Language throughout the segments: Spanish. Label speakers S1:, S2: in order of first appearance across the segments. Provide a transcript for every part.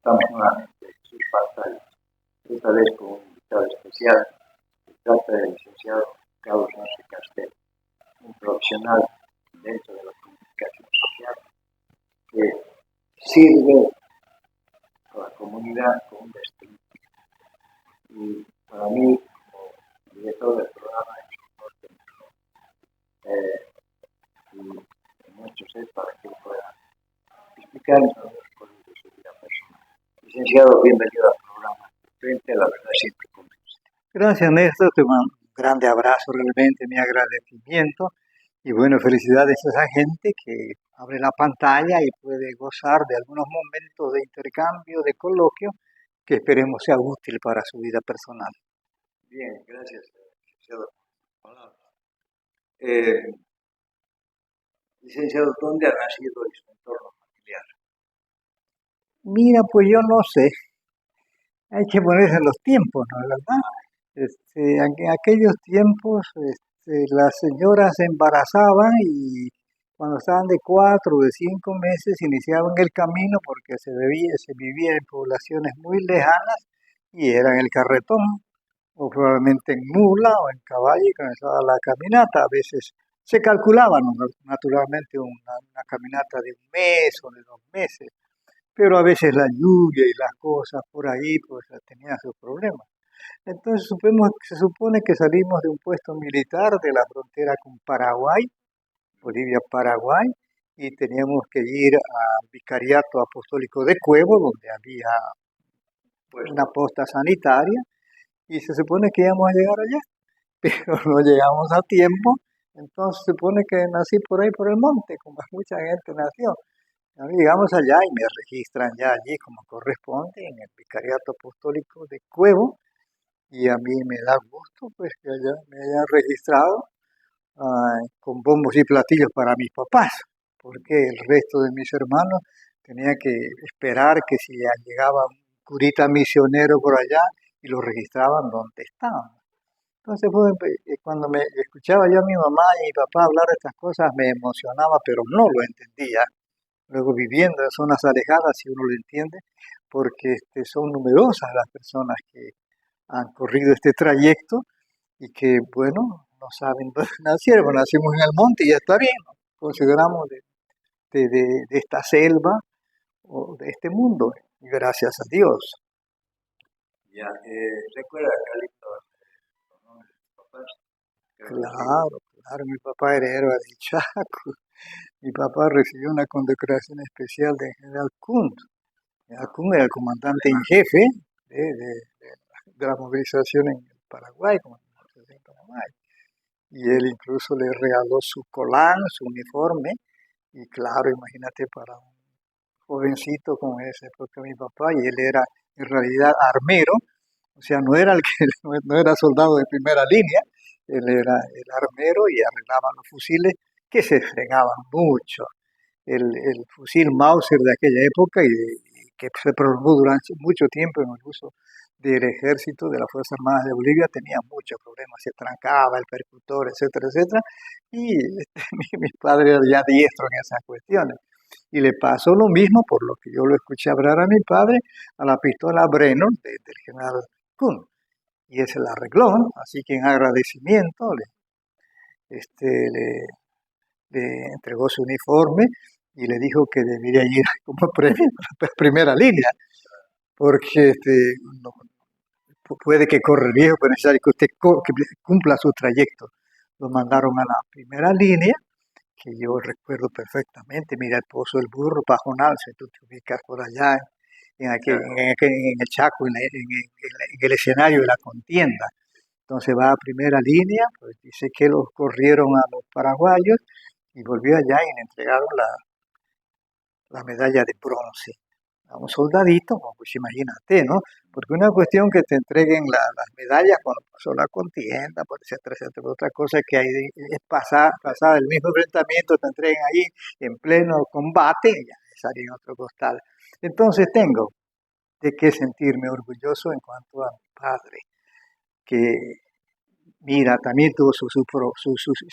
S1: próximamente sus pantallas. Esta vez con un invitado especial. Se trata del licenciado Carlos Arce Castel, un profesional dentro de la comunicación social que sirve a la comunidad con un destino. Y para mí, como director del programa, es un honor tenerlo. Y mucho sé para que pueda explicarnos algunas cosas de su vida personal. Licenciado, bienvenido al programa. Frente a la verdad siempre convence.
S2: Gracias, Néstor. Te mando un grande abrazo, realmente mi agradecimiento. Y bueno, felicidades a esa gente que abre la pantalla y puede gozar de algunos momentos de intercambio, de coloquio, que esperemos sea útil para su vida personal.
S1: Bien, gracias, licenciado. Licenciado, ¿dónde ha nacido su entorno familiar?
S2: Mira, pues yo no sé. Hay que ponerse en los tiempos, ¿no es verdad? En aquellos tiempos las señoras se embarazaban y cuando estaban de 4 o de 5 meses iniciaban el camino porque se vivía en poblaciones muy lejanas y era en el carretón o probablemente en mula o en caballo y comenzaba la caminata. A veces se calculaba, ¿no? Naturalmente una caminata de un mes o de 2 meses, pero a veces la lluvia y las cosas por ahí pues tenían sus problemas. Entonces se supone que salimos de un puesto militar de la frontera con Paraguay, Bolivia-Paraguay, y teníamos que ir al Vicariato Apostólico de Cuevo, donde había pues una posta sanitaria, y se supone que íbamos a llegar allá, pero no llegamos a tiempo. Entonces se supone que nací por ahí por el monte, como mucha gente nació. Llegamos allá y me registran ya allí como corresponde en el Vicariato Apostólico de Cuevo, y a mí me da gusto pues que me hayan registrado con bombos y platillos para mis papás, porque el resto de mis hermanos tenía que esperar que si ya llegaba un curita misionero por allá y lo registraban donde estaban. Entonces cuando me escuchaba yo a mi mamá y mi papá hablar de estas cosas me emocionaba, pero no lo entendía. Luego viviendo en zonas alejadas, si uno lo entiende, porque son numerosas las personas que han corrido este trayecto y que, bueno, no saben dónde nacieron. Bueno, nacimos en el monte y ya está bien, ¿no? Consideramos de esta selva o de este mundo, y gracias a Dios.
S1: Ya, ¿recuerda, Carlitos, ¿no? Sus papás?
S2: Claro, mi papá era héroe del Chaco. Mi papá recibió una condecoración especial del general Kuhn. General Kuhn era el comandante en jefe de la movilización en Paraguay, en Paraguay. Y él incluso le regaló su colán, su uniforme, y claro, imagínate para un jovencito como ese, porque mi papá, y él era en realidad armero, o sea, no era no era soldado de primera línea, él era el armero y arreglaba los fusiles que se fregaban mucho. El fusil Mauser de aquella época y que se prolongó durante mucho tiempo en el uso del ejército, de las Fuerzas Armadas de Bolivia, tenía muchos problemas, se trancaba el percutor, etcétera, etcétera, y mi padre era ya diestro en esas cuestiones. Y le pasó lo mismo, por lo que yo lo escuché hablar a mi padre, a la pistola Brennan del general Kuhn, y él se la arregló, ¿no? Así que en agradecimiento le entregó su uniforme y le dijo que debería ir como premio a la primera línea, porque no, puede que corra el riesgo, pero es necesario que usted que cumpla su trayecto. Lo mandaron a la primera línea, que yo recuerdo perfectamente, mira el Pozo del Burro, Pajonal, si tú te ubicas por allá en el Chaco, en el escenario de la contienda. Entonces va a primera línea, pues dice que los corrieron a los paraguayos y volvió allá y le entregaron la medalla de bronce a un soldadito, pues imagínate, ¿no? Porque una cuestión que te entreguen las medallas cuando pasó la contienda, por etcétera, etcétera. Otra cosa que hay es pasar el mismo enfrentamiento, te entreguen ahí en pleno combate, y ya salir en otro costal. Entonces tengo de qué sentirme orgulloso en cuanto a mi padre, que mira, también tuvo su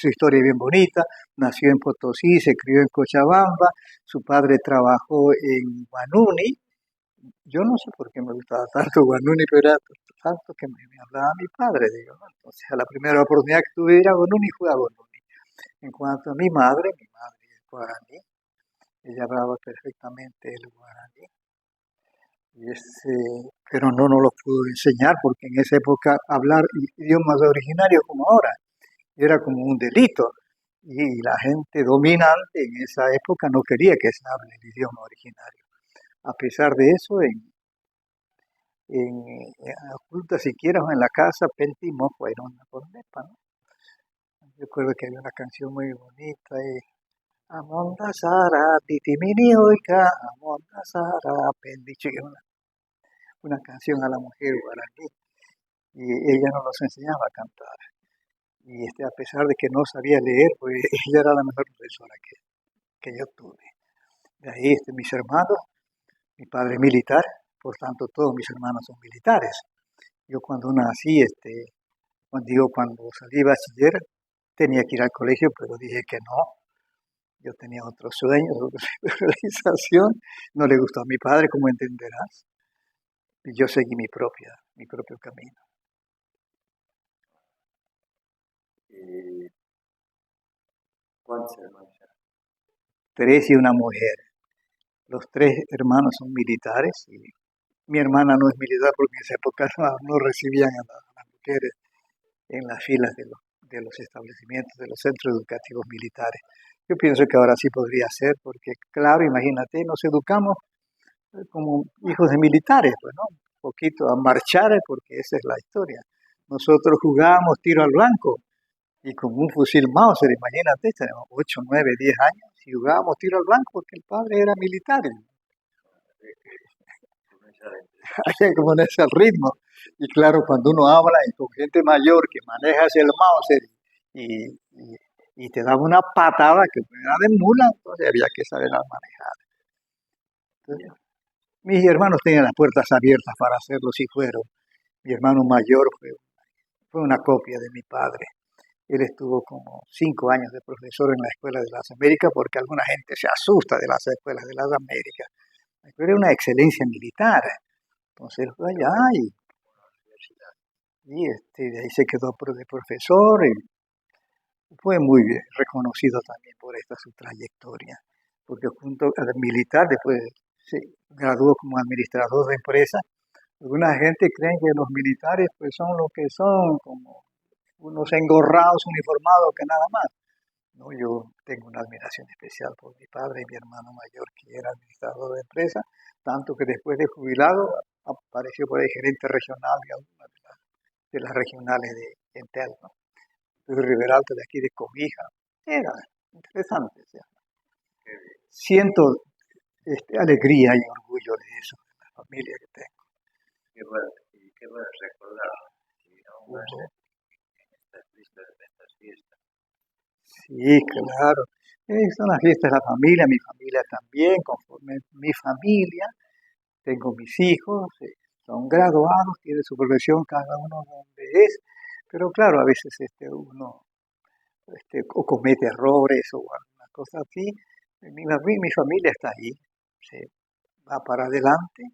S2: historia bien bonita, nació en Potosí, se crió en Cochabamba, su padre trabajó en Guanuni, yo no sé por qué me gustaba tanto Guanuni, pero era tanto que me hablaba mi padre, digo, ¿no? Entonces, a la primera oportunidad que tuve de ir a Guanuni, fui a Guanuni. En cuanto a mi madre es guaraní, ella hablaba perfectamente el guaraní, pero no nos lo pudo enseñar porque en esa época hablar idiomas originarios como ahora era como un delito y la gente dominante en esa época no quería que se hable el idioma originario. A pesar de eso, en oculta siquiera o en la casa, Pentimoco era una cornepa, ¿no? Yo recuerdo que había una canción muy bonita, Amonda Sara, Titimini Oika, Amonda Sara, Pendicho, que es una canción a la mujer guaraní, y ella nos los enseñaba a cantar. Y a pesar de que no sabía leer, pues ella era la mejor profesora que yo tuve. De ahí mis hermanos, mi padre es militar, por tanto todos mis hermanos son militares. Yo cuando nací, cuando salí bachiller, tenía que ir al colegio, pero dije que no. Yo tenía otros sueños, otra realización. No le gustó a mi padre, como entenderás. Y yo seguí mi propio camino.
S1: ¿Cuántos hermanos eran?
S2: 3 y una mujer. Los 3 hermanos son militares y mi hermana no es militar porque en esa época no recibían a las mujeres en las filas de los establecimientos, de los centros educativos militares. Yo pienso que ahora sí podría ser, porque claro, imagínate, nos educamos como hijos de militares, pues, ¿no? Un poquito a marchar, porque esa es la historia. Nosotros jugábamos tiro al blanco y con un fusil Mauser, imagínate, tenemos 8, 9, 10 años y jugábamos tiro al blanco porque el padre era militar. Hay que ponerse al ritmo. Y claro, cuando uno habla y con gente mayor que maneja el Mauser y te daba una patada que era de mula, entonces había que saber manejar. Entonces, mis hermanos tenían las puertas abiertas para hacerlo si fueron. Mi hermano mayor fue una copia de mi padre. Él estuvo como 5 años de profesor en la Escuela de las Américas porque alguna gente se asusta de las escuelas de las Américas. La escuela era una excelencia militar. Entonces él fue allá y de ahí se quedó de profesor y fue muy bien reconocido también por esta su trayectoria. Porque junto al militar después se graduó como administrador de empresas. Alguna gente cree que los militares pues son lo que son, como unos engorrados, uniformados, que nada más. No, yo tengo una admiración especial por mi padre y mi hermano mayor, que era administrador de empresa, tanto que después de jubilado apareció por ahí gerente regional de alguna de las regionales de Entel, ¿no? Luis Riveralta de aquí de Cobija. Era interesante. O sea. Siento alegría y orgullo de eso, de la familia que tengo.
S1: Qué bueno recordar. Y aún más en estas listas de estas fiestas.
S2: Sí, claro. Son las fiestas de la familia, mi familia también, conforme mi familia, tengo mis hijos, son graduados, tienen su profesión cada uno donde es, pero claro, a veces uno o comete errores o alguna cosa así. Mi familia está ahí, se va para adelante,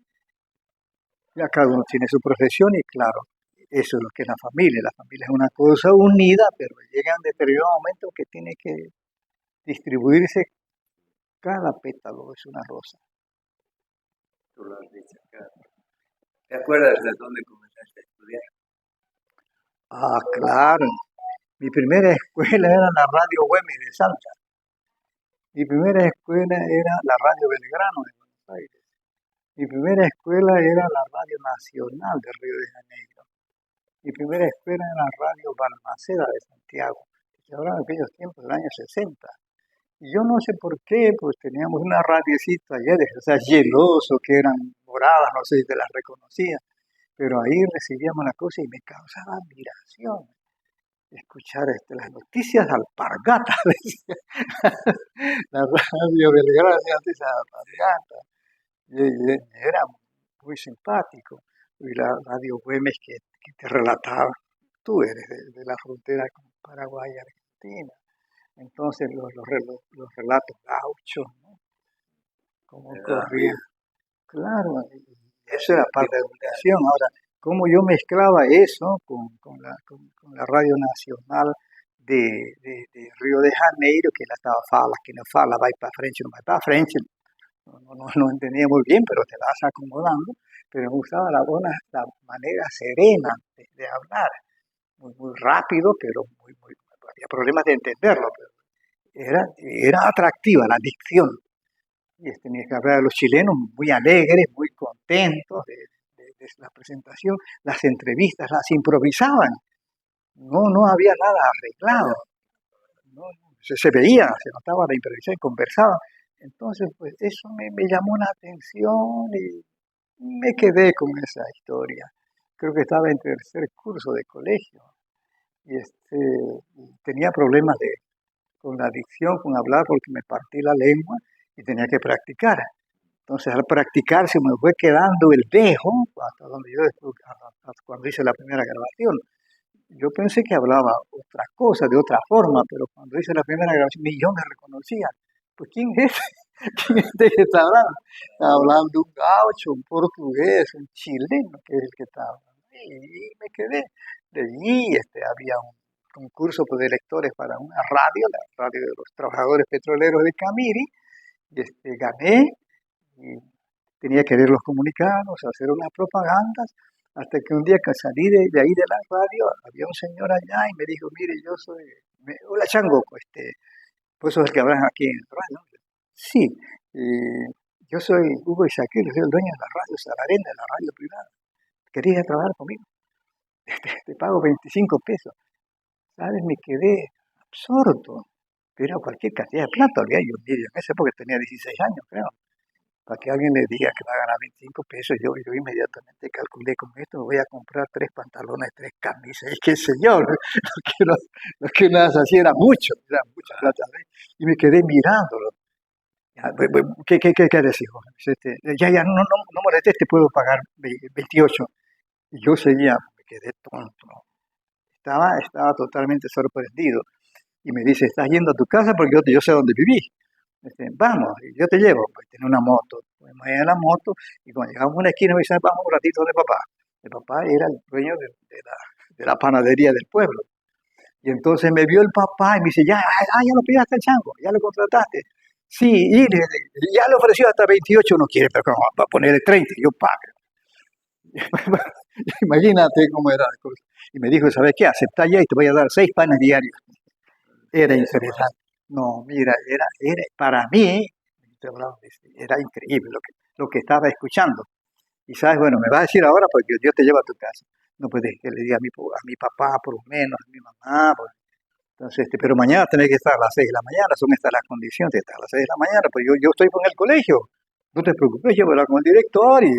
S2: ya cada uno tiene su profesión y claro, eso es lo que es la familia. La familia es una cosa unida, pero llega un determinado momento que tiene que distribuirse. Cada pétalo es una rosa.
S1: Tú lo has dicho, claro. ¿Te acuerdas de dónde comenzaste a estudiar?
S2: Ah, claro. Mi primera escuela era la Radio Güemes de Salta. Mi primera escuela era la Radio Belgrano de Buenos Aires. Mi primera escuela era la Radio Nacional de Río de Janeiro. Mi primera escuela era la Radio Balmaceda de Santiago, que ahora en aquellos tiempos, del año 60. Y yo no sé por qué, pues teníamos una radiecita allá, o sea, Geloso, que eran moradas, no sé si te las reconocía, pero ahí recibíamos la cosa y me causaba admiración escuchar las noticias de alpargatas, decía. La radio Belgrano, noticias de alpargatas. Y era muy simpático. Y la radio Güemes que te relataba, tú eres de la frontera con Paraguay y Argentina. Entonces los relatos gauchos, ¿no? Cómo corría. Claro, Eso era parte de la educación. Ahora, cómo yo mezclaba eso con la Radio Nacional de Río de Janeiro, que la estaba fala, que no fala, va para frente, no va para frente. No entendía muy bien, pero te vas acomodando. Pero me gustaba la manera serena de hablar, muy rápido, pero había problemas de entenderlo, pero era atractiva la dicción. Y tenía que hablar de los chilenos muy alegres, muy contentos de la presentación, las entrevistas las improvisaban, no había nada arreglado, no, se veía, se notaba la improvisación, conversaban. Entonces, pues eso me llamó la atención y me quedé con esa historia. Creo que estaba en tercer curso de colegio y tenía problemas con la dicción, con hablar, porque me partí la lengua y tenía que practicar. Entonces, al practicar se me fue quedando el dejo hasta donde hasta cuando hice la primera grabación. Yo pensé que hablaba otra cosa, de otra forma, pero cuando hice la primera grabación, ni yo me reconocía. Pues, ¿quién es? ¿Quién es este que está hablando? Está hablando un gaucho, un portugués, un chileno, que es el que está hablando. Y me quedé. De allí había un concurso de lectores para una radio, la radio de los trabajadores petroleros de Camiri, y gané, y tenía que ver los comunicados, hacer unas propagandas, hasta que un día que salí de ahí de la radio, había un señor allá y me dijo, mire, yo soy, hola Changoco, pues sos el que hablas aquí en la radio. Sí, yo soy Hugo Isaquel, soy el dueño de la radio Salarena, de la radio privada. ¿Querías trabajar conmigo? Te pago 25 pesos. ¿Sabes? Me quedé absorto. Pero cualquier cantidad de plata había yo. En esa época tenía 16 años, creo. Para que alguien le diga que va a ganar 25 pesos, yo inmediatamente calculé con esto, me voy a comprar 3 pantalones, 3 camisas, y qué sé yo, lo que uno hace así era mucha plata. Y me quedé mirándolo. ¿Qué decís, Jorge? Ya, no molestes, te puedo pagar 28. Y yo seguía, me quedé tonto. Estaba totalmente sorprendido. Y me dice, ¿estás yendo a tu casa? Porque yo sé dónde vivís. Vamos, yo te llevo. Pues tiene una moto. Pues me voy a la moto y cuando llegamos a una esquina me dice, vamos un ratito de papá. El papá era el dueño de la panadería del pueblo. Y entonces me vio el papá y me dice, ya lo pillaste el chango, ya lo contrataste. Sí, y ya le ofreció hasta 28, no quiere, pero va a ponerle 30, yo pago. Imagínate cómo era la cosa. Y me dijo, ¿sabes qué? Aceptá ya y te voy a dar 6 panes diarios. Era interesante. No, mira, para mí, era increíble lo que estaba escuchando. Y sabes, bueno, me vas a decir ahora porque yo te llevo a tu casa. No puedes que le diga a mi papá, por lo menos, a mi mamá. Entonces, pero mañana tenés que estar a las 6 de la mañana, son estas las condiciones de estar a las 6 de la mañana, pues yo estoy con el colegio. No te preocupes, yo voy a hablar con el director y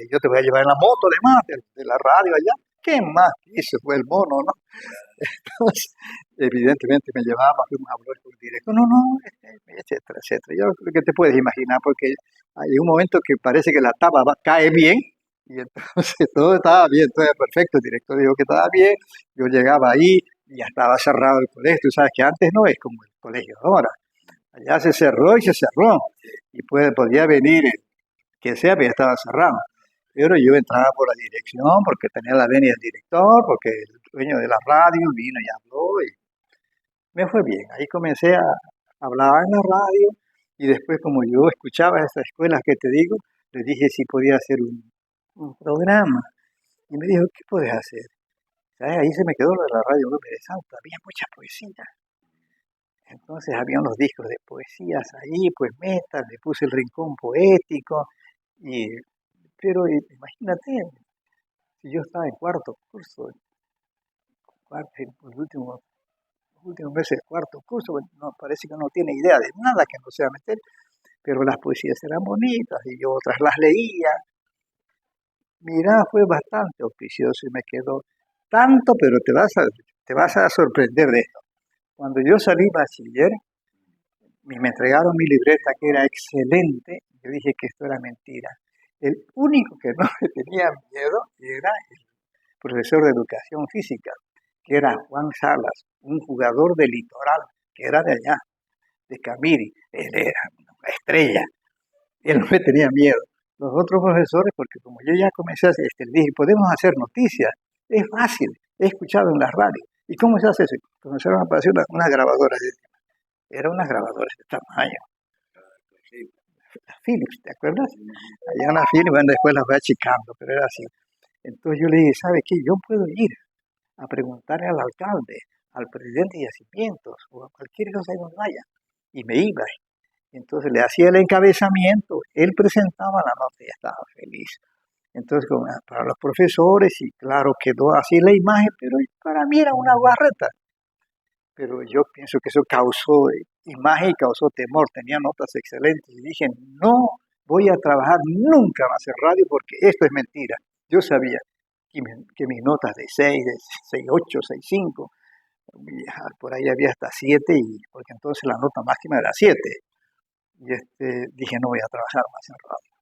S2: yo te voy a llevar en la moto además, de la radio allá. ¿Qué más hizo? Fue el mono, ¿no? Entonces, evidentemente me llevaba, fuimos a hablar con el director, etcétera, etcétera. Yo creo que te puedes imaginar, porque hay un momento que parece que la tapa cae bien, y entonces todo estaba bien, todo era perfecto, el director dijo que estaba bien, yo llegaba ahí, y ya estaba cerrado el colegio, tú sabes que antes no es como el colegio ahora, allá se cerró y se cerró, y podía venir que sea, pero ya estaba cerrado. Pero yo entraba por la dirección porque tenía la venia del director, porque el dueño de la radio vino y habló y me fue bien. Ahí comencé a hablar en la radio y después como yo escuchaba esas escuelas que te digo, le dije si podía hacer un programa. Y me dijo, ¿qué puedes hacer? ¿Sabes? Ahí se me quedó lo de la radio López de Salta, había mucha poesía. Entonces había unos discos de poesías ahí, pues metal, le puse el rincón poético, pero imagínate, si yo estaba en cuarto curso, los últimos meses de cuarto curso, no, parece que no tiene idea de nada que no se va a meter, pero las poesías eran bonitas y yo otras las leía. Mirá, fue bastante auspicioso y me quedó tanto, pero te vas a sorprender de esto. Cuando yo salí bachiller, me entregaron mi libreta que era excelente, yo dije que esto era mentira. El único que no me tenía miedo era el profesor de educación física, que era Juan Salas, un jugador de Litoral, que era de allá, de Camiri. Él era una estrella. Él no me tenía miedo. los otros profesores, porque como yo ya comencé a hacer, le dije, podemos hacer noticias, es fácil, he escuchado en la radio. ¿Y cómo se hace eso? Comenzaron a aparecer unas grabadoras, eran unas grabadoras de tamaño, las Philips, ¿te acuerdas? Había una Philips, bueno, después las fui achicando, pero era así. Entonces yo le dije, ¿sabe qué? Yo puedo ir a preguntarle al alcalde, al presidente de Yacimientos, o a cualquier cosa que nos vaya. Y me iba. Entonces le hacía el encabezamiento, él presentaba la nota y estaba feliz. Entonces, para los profesores, y claro, quedó así la imagen, pero para mí era una barreta. Pero yo pienso que eso causó imagen y causó temor, tenía notas excelentes. Y dije, no voy a trabajar nunca más en radio porque esto es mentira. Yo sabía que mis notas de 6, de 6.8, 6.5, por ahí había hasta 7, porque entonces la nota máxima era 7. Y dije, no voy a trabajar más en radio.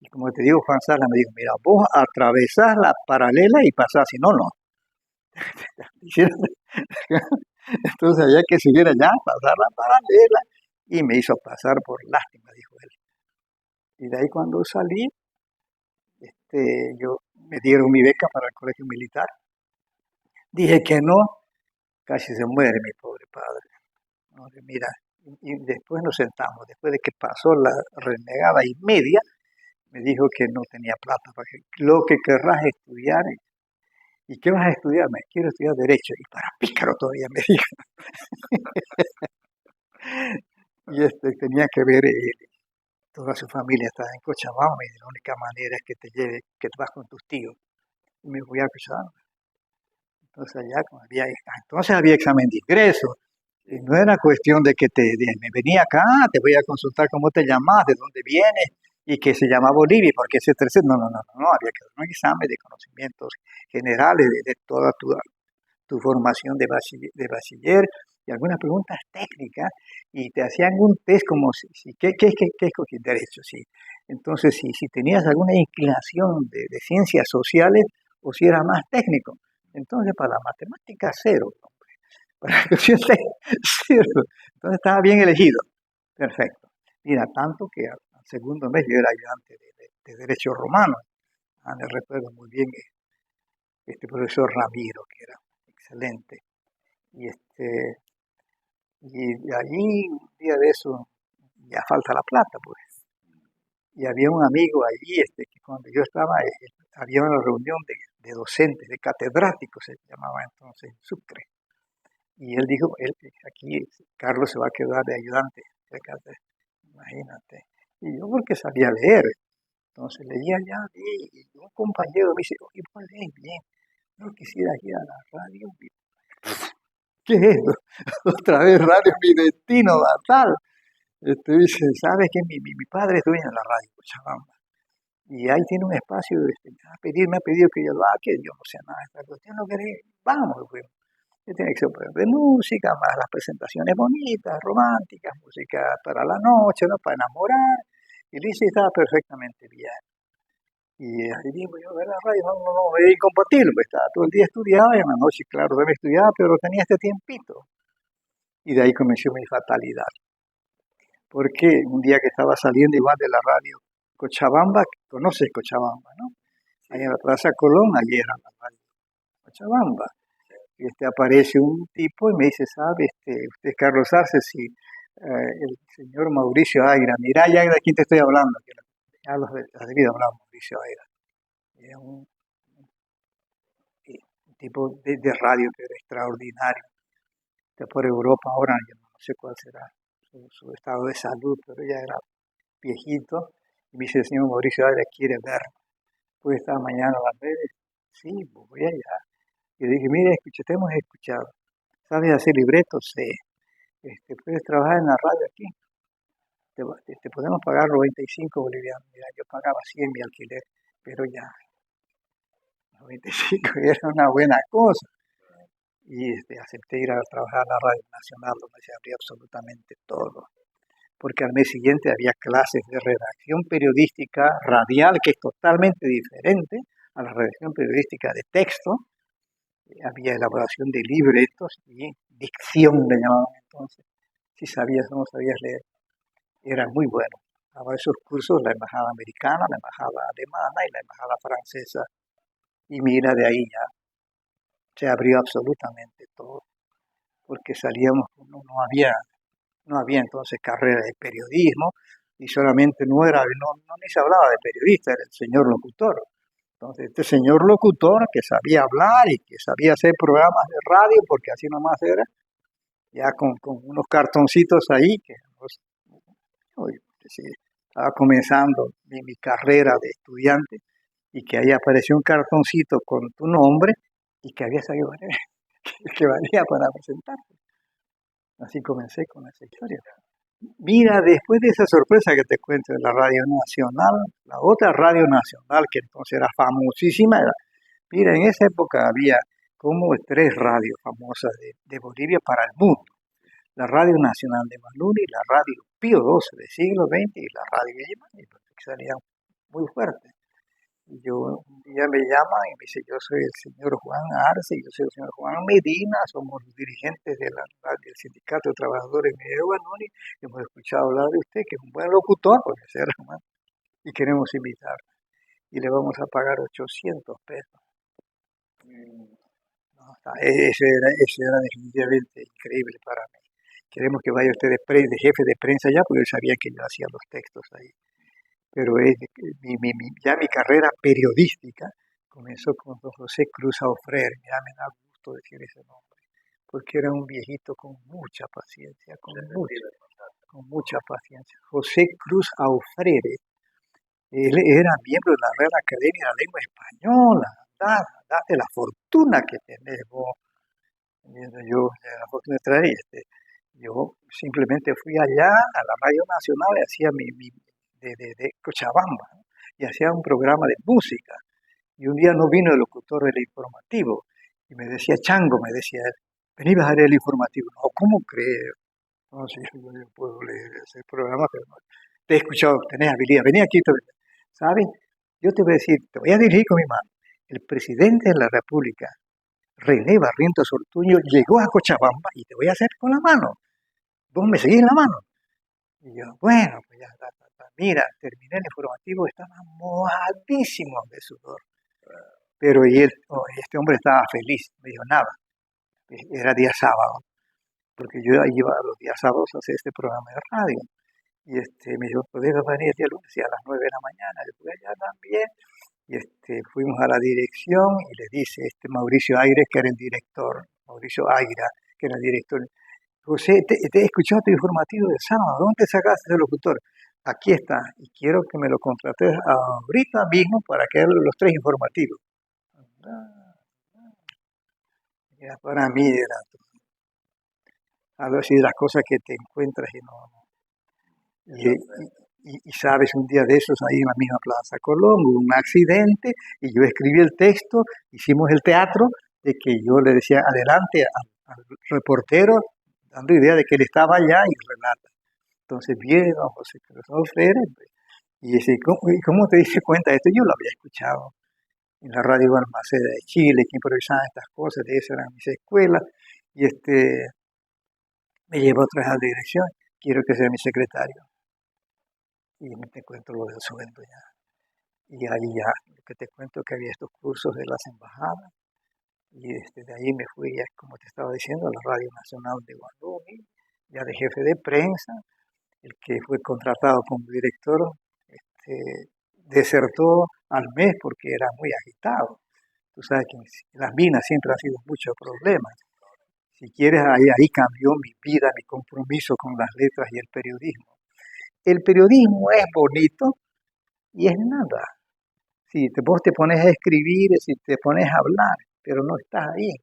S2: Y como te digo, Juan Sala me dijo, mira, vos atravesás la paralela y pasás, si no, no. Entonces había que seguir allá, pasar la paralela, y me hizo pasar por lástima, dijo él. Y de ahí cuando salí, me dieron mi beca para el colegio militar. Dije que no, casi se muere mi pobre padre. No, mira, y después nos sentamos, después de que pasó la renegada y media, me dijo que no tenía plata, porque lo que querrás estudiar. ¿Y qué vas a estudiar? Me quiero estudiar Derecho. Y para pícaro todavía me dijo. Y tenía que ver, toda su familia estaba en Cochabamba, y la única manera es que te vas con tus tíos. Y me fui a Cochabamba. Entonces entonces había examen de ingreso. Y no era cuestión de que me venía acá, te voy a consultar cómo te llamas, de dónde vienes, y que se llama Bolivia, porque ese tercer, no, había que hacer un examen de conocimientos generales de toda tu formación de bachiller y algunas preguntas técnicas, y te hacían un test como ¿qué escogí? Derecho, sí. Entonces, si tenías alguna inclinación de ciencias sociales o si era más técnico. Entonces, para la matemática, cero. Para la cuestión cero. Entonces, estaba bien elegido. Perfecto. Mira, tanto que al segundo mes yo era ayudante de Derecho Romano. Me recuerdo muy bien este profesor Ramiro, que era excelente. Y allí, un día de eso, ya falta la plata, pues. Y había un amigo allí, que cuando yo estaba, había una reunión de docentes, de catedráticos, se llamaba entonces, en Sucre. Y él dijo, aquí Carlos se va a quedar de ayudante, imagínate. Y yo porque sabía leer, entonces leía ya, y un compañero me dice, oye, pues lees bien, no quisiera ir a la radio. ¿Qué es esto? Otra vez radio, mi destino natal. Dice, ¿sabes qué? Mi padre es dueño de la radio Cochabamba. Y ahí tiene un espacio, me ha pedido que yo lo haga, que yo no sé nada de esta cuestión, no querés, vamos, pues. Yo tenía que ser de música, más las presentaciones bonitas, románticas, música para la noche, ¿no? Para enamorar. Y Lizzie estaba perfectamente bien. Y ahí digo yo, ver la radio no, es incompatible, pues estaba todo el día estudiaba y en la noche, claro, también estudiaba, pero tenía este tiempito. Y de ahí comenzó mi fatalidad. Porque un día que estaba saliendo igual de la radio Cochabamba, conoces Cochabamba, ¿no? Ahí en la Plaza Colón, allí era la radio Cochabamba. Y aparece un tipo y me dice, ¿sabe? Usted es Carlos Arce, sí, el señor Mauricio Aira. Mira ya de quién te estoy hablando. Ya has debido hablar Mauricio Aira. Era un tipo de radio que era extraordinario. Está por Europa ahora, yo no sé cuál será su estado de salud, pero ya era viejito. Y me dice, el señor Mauricio Aira quiere ver. Pues esta mañana a las redes. Sí, pues voy allá. Y le dije, mire, te hemos escuchado. ¿Sabes hacer libretos? Sí. ¿Puedes trabajar en la radio aquí? Te podemos pagar 95 bolivianos. Mira, yo pagaba 100 mi alquiler, pero ya 95 era una buena cosa. Y acepté ir a trabajar a la Radio Nacional, donde se abría absolutamente todo. Porque al mes siguiente había clases de redacción periodística radial, que es totalmente diferente a la redacción periodística de texto. Había elaboración de libretos y dicción, le llamaban entonces. Si sabías o no sabías leer, era muy bueno. daba esos cursos la embajada americana, la embajada alemana y la embajada francesa. Y mira, de ahí ya se abrió absolutamente todo, porque salíamos, no había entonces carrera de periodismo, y solamente no ni se hablaba de periodista, era el señor locutor. Entonces, este señor locutor que sabía hablar y que sabía hacer programas de radio, porque así nomás era, ya con unos cartoncitos ahí, que sí, estaba comenzando mi carrera de estudiante, y que ahí apareció un cartoncito con tu nombre, y que había salido que valía para presentarte. Así comencé con esa historia. Mira, después de esa sorpresa que te cuento de la Radio Nacional, la otra Radio Nacional, que entonces era famosísima, mira, en esa época había como 3 radios famosas de Bolivia para el mundo. La Radio Nacional de Maluni, la Radio Pío XII del siglo XX y la Radio Villamani, que salían muy fuertes. Y un día me llaman y me dice, yo soy el señor Juan Arce, yo soy el señor Juan Medina, somos los dirigentes del Sindicato de Trabajadores de Banoni, hemos escuchado hablar de usted, que es un buen locutor, porque será, y queremos invitarlo. Y le vamos a pagar 800 pesos. No, eso era definitivamente increíble para mí. Queremos que vaya usted de jefe de prensa allá, porque yo sabía que yo hacía los textos ahí. Pero ya mi carrera periodística comenzó con don José Cruz Aufrer. Ya me da gusto decir ese nombre, porque era un viejito con mucha paciencia, con mucha paciencia. José Cruz Aufrer, él era miembro de la Real Academia de la Lengua Española. Date la fortuna que tenés vos. Yo, la fortuna de traer, yo simplemente fui allá a la Radio Nacional y hacía de Cochabamba, ¿no? Y hacía un programa de música. Y un día no vino el locutor del informativo y me decía, Chango, me decía él, vení a leer el informativo. No, ¿cómo crees? No, sí, yo puedo leer ese programa, pero no. Te he escuchado, tenés habilidad, vení aquí, ¿sabes? Yo te voy a decir, te voy a dirigir con mi mano. El presidente de la República, René Barrientos Ortuño, llegó a Cochabamba y te voy a hacer con la mano. Vos me seguís la mano. Y yo, bueno, pues ya, mira, terminé el informativo, estaba mojadísimo de sudor. Pero este hombre estaba feliz, me dijo nada. Era día sábado, porque yo iba los días sábados a hacer este programa de radio. Y me dijo, ¿podés venir el día lunes? Y a las 9 de la mañana. Yo fui allá también. Y fuimos a la dirección y le dice Mauricio Aires, que era el director, Mauricio Aira, que era el director. José, te he escuchado tu informativo de sábado, ¿dónde sacaste ese locutor? Aquí está, y quiero que me lo contrates ahorita mismo para que haga los 3 informativos. Ya para mí era algo así de las cosas que te encuentras y no. Y sabes, un día de esos ahí en la misma Plaza Colón hubo un accidente y yo escribí el texto, hicimos el teatro de que yo le decía adelante al reportero, dando idea de que él estaba allá y relata. Entonces viene don José Cruz Alfredo y dice, ¿cómo te diste cuenta de esto? Yo lo había escuchado en la radio Balmaceda de Chile, que improvisaban estas cosas, de eso eran mis escuelas, y me llevó otra vez a la dirección, quiero que sea mi secretario. Y te cuento lo del sueldo ya. Y ahí ya, lo que te cuento que había estos cursos de las embajadas, y de ahí me fui, ya, como te estaba diciendo, a la Radio Nacional de Guanduni, ya de jefe de prensa. El que fue contratado como director desertó al mes porque era muy agitado. Tú sabes que en las minas siempre han sido muchos problemas. Si quieres, ahí cambió mi vida, mi compromiso con las letras y el periodismo. El periodismo es bonito y es nada. Si vos te pones a escribir, si te pones a hablar, pero no estás ahí.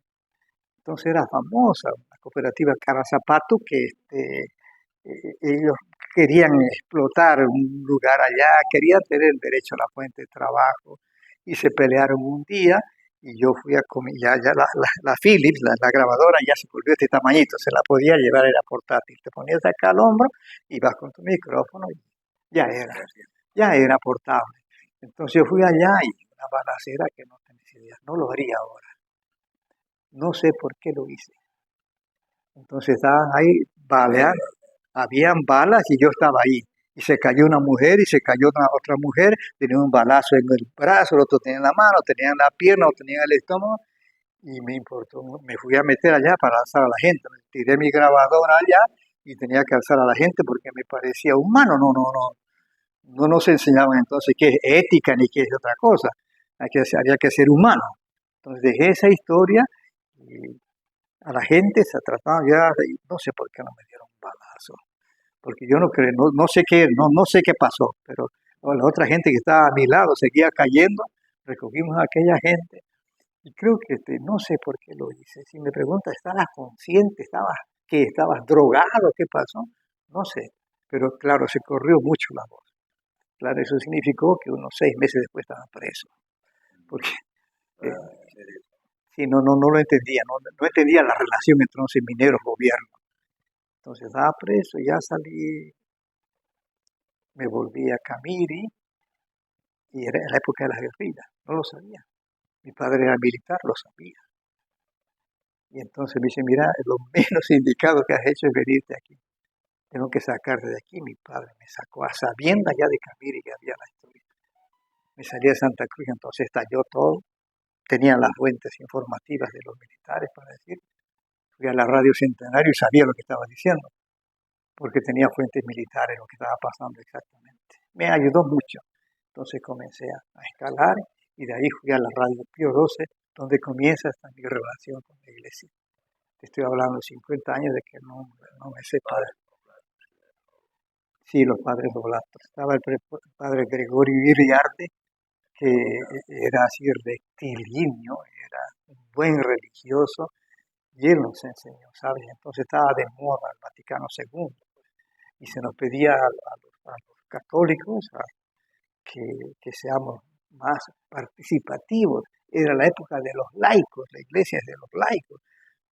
S2: Entonces era famosa la cooperativa Cara Zapato, que ellos querían explotar un lugar allá, querían tener el derecho a la fuente de trabajo y se pelearon un día y yo fui a comer, ya la Philips, la grabadora ya se volvió este tamañito, se la podía llevar, era portátil, te ponías acá al hombro y vas con tu micrófono y ya era portable. Entonces yo fui allá y una balacera que no tenés idea, no lo haría ahora. No sé por qué lo hice. Entonces estaban ahí baleando, habían balas y yo estaba ahí. Y se cayó una mujer y se cayó otra mujer, tenía un balazo en el brazo, el otro tenía en la mano, tenía en la pierna, otro tenía en el estómago, y me importó, me fui a meter allá para alzar a la gente. Me tiré mi grabadora allá y tenía que alzar a la gente porque me parecía humano. No nos enseñaban entonces qué es ética ni qué es otra cosa. Había que ser humano. Entonces dejé esa historia y a la gente se trataba ya, no sé por qué no me dieron un balazo, porque yo no creo, no sé qué, no sé qué pasó, pero la otra gente que estaba a mi lado seguía cayendo, recogimos a aquella gente y creo que no sé por qué lo hice. Si me preguntas, ¿estabas consciente? ¿Estabas drogado? ¿Qué pasó? No sé, pero claro, se corrió mucho la voz. Claro, eso significó que unos 6 meses después estaba preso, porque sí, no lo entendía, no entendía la relación entre los mineros y gobierno. Entonces estaba preso, ya salí, me volví a Camiri y era en la época de las guerrillas, no lo sabía. Mi padre era militar, lo sabía. Y entonces me dice, mira, lo menos indicado que has hecho es venirte aquí. Tengo que sacarte de aquí. Mi padre me sacó a sabiendas ya de Camiri que había la historia. Me salí de Santa Cruz, entonces estalló todo. Tenía las fuentes informativas de los militares para decir. Fui a la radio Centenario y sabía lo que estaba diciendo, porque tenía fuentes militares, lo que estaba pasando exactamente. Me ayudó mucho. Entonces comencé a escalar y de ahí fui a la radio Pío XII, donde comienza esta mi relación con la iglesia. Te estoy hablando de 50 años de que no me separo. Sí, los padres oblatos. Estaba el padre Gregorio Iriarte, que era así rectilíneo, era un buen religioso, y él nos enseñó, ¿sabes? Entonces estaba de moda el Vaticano II, y se nos pedía a los católicos que seamos más participativos. Era la época de los laicos, la iglesia es de los laicos.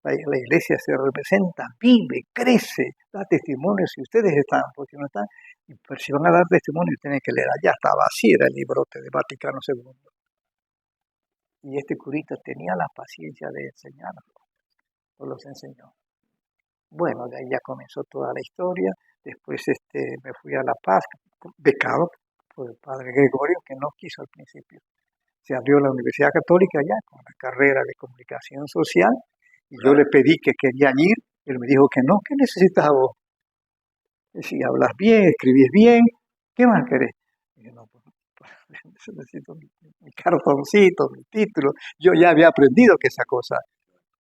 S2: La iglesia se representa, vive, crece, da testimonio si ustedes están, porque no están. Pero si van a dar testimonio, tienen que leer. Allá estaba así, era el librote de Vaticano II. Y este curita tenía la paciencia de enseñarnos, nos los enseñó. Bueno, de ahí ya comenzó toda la historia. Después me fui a La Paz, becado por el padre Gregorio, que no quiso al principio. Se abrió la Universidad Católica allá con la carrera de comunicación social y yo le pedí que quería ir y él me dijo que no, ¿qué necesitas vos? Si hablas bien, escribís bien, ¿qué más querés? Y yo, no, pues, necesito mi cartoncito, mi título. Yo ya había aprendido que esa cosa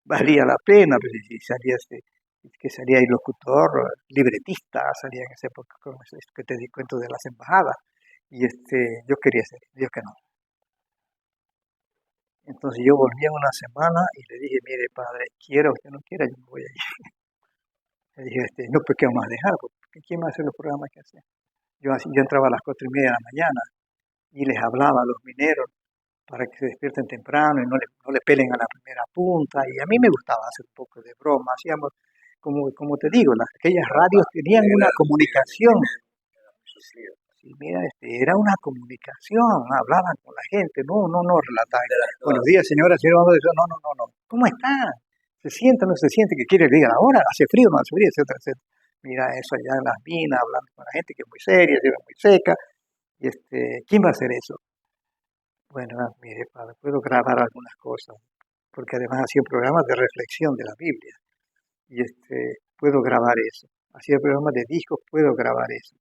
S2: valía la pena, pero si salía que salía el locutor, libretista, salía en esa época, que te di cuenta de las embajadas, y yo quería ser, Dios que no. Entonces yo volví en una semana y le dije, mire padre, quiera o usted no quiera, yo me voy a ir. Le dije, no, pues ¿qué vamos a dejar? Porque ¿quién va a hacer los programas que hacía? Yo entraba a las 4:30 de la mañana y les hablaba a los mineros para que se despierten temprano y no le pelen a la primera punta. Y a mí me gustaba hacer un poco de broma. Hacíamos, como te digo, aquellas radios tenían una comunicación. Sí, mira, era una comunicación, hablaban con la gente, no relataban. Buenos días, señora, no. ¿Cómo está? ¿Se siente o no se siente? ¿Que quiere que diga ahora? ¿Hace frío o no hace frío? Etcétera, etcétera. Mira, eso allá en las minas, hablando con la gente que es muy seria, que es muy seca. Y ¿quién va a hacer eso? Bueno, mire, padre, puedo grabar algunas cosas, porque además hacía programas de reflexión de la Biblia. Y puedo grabar eso. Hacía programas de discos, puedo grabar eso.